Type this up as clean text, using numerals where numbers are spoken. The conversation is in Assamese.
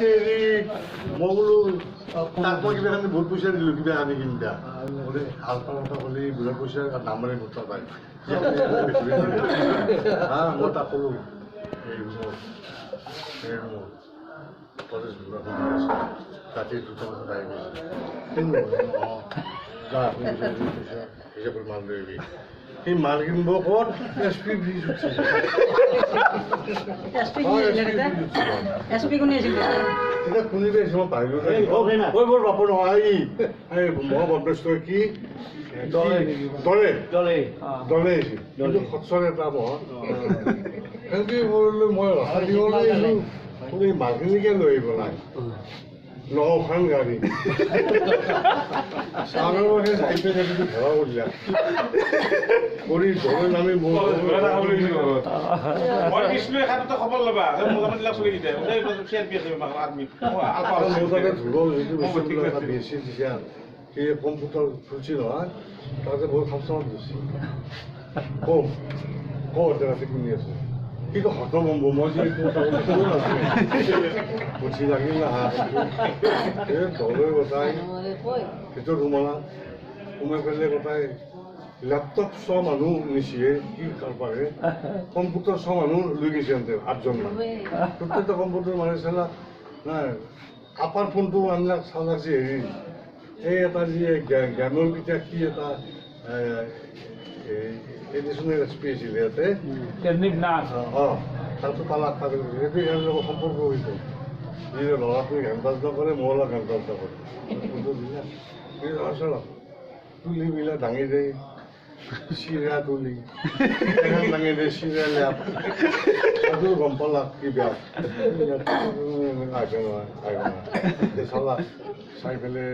হেৰি মই বোলো তাক মই কিবা কাৰণে বহুত পইচা দিলোঁ কিবা আনি কিনি দিয়া বোলে ভাল পাওঁ কথা ক'লে বহুত পইচা দাম মাৰি গোটা পায় হা মই তাক ক'লোঁ এই ৰুমত কলেজ ৰাতি 2টা বজাত আহি গৈছে অঁ যা হিচাপত মাল লৈ আহিবি সেই মাল কিনিব ক'ত SP ব্ৰিজ উঠিছে SP কোনে আছিল তেতিয়া শুনি পাইছোঁ মই পাহিলোঁ ঐ মোৰ বাপৰ নহয় এই মই বদমাছ কি দলে আহিছিল কিন্তু সৎসৰ এটা মই এনেকৈ কৰিলোঁ মই ৰখা দিবলৈ আহিলোঁ এই মালখিনিকে লৈ আহিব নাই নখন গাড়ী চালৰ সেই চাইপে চাইপে ধৰা কৰিলা কৰি ধৰে নামি মোৰ খবৰ ল'বা তাতে ধুব যিটো বস্তুবিলাক বেছি দিছে সেই কম্পিউটাৰ খুলছি নহয় তাতে বহুত খামচামত দিছে ৰাতি কিনি আছে কিন্তু হত বম্ব মই যে উঠি লাগিল দলৈ গোটাই ভিতৰত সোমাই পেলাই গোটাই লেপটপ চোৱা মানুহ নিছে কি কাৰবাৰে কম্পিউটাৰ চোৱা মানুহ লৈ গৈছে সিহঁতে 8জনমান প্ৰত্যেকটা কম্পিউটাৰ মাৰি চালা নাই আপাৰ ফোনটো আনলাক চালা যে হেৰি এই এটা যি জ্ঞানৰ কিতা কি এটা এডিশ্যনেল এছপি আছিলে ইয়াতে অঁ তাতো পালাক সেইটো ইয়াৰ লগত সম্পৰ্ক হৈছে যি ল'ৰাটোৱে ঘান বাজনা কৰে মই অলপ ঘান বাজনা কৰে তুলি বিলাক দাঙি দে চিৰা তুলি দাঙি দে চিৰা লেপ সেইটো গম পালাক কি বেয়া আহিব নহয় চালা চাই পেলাই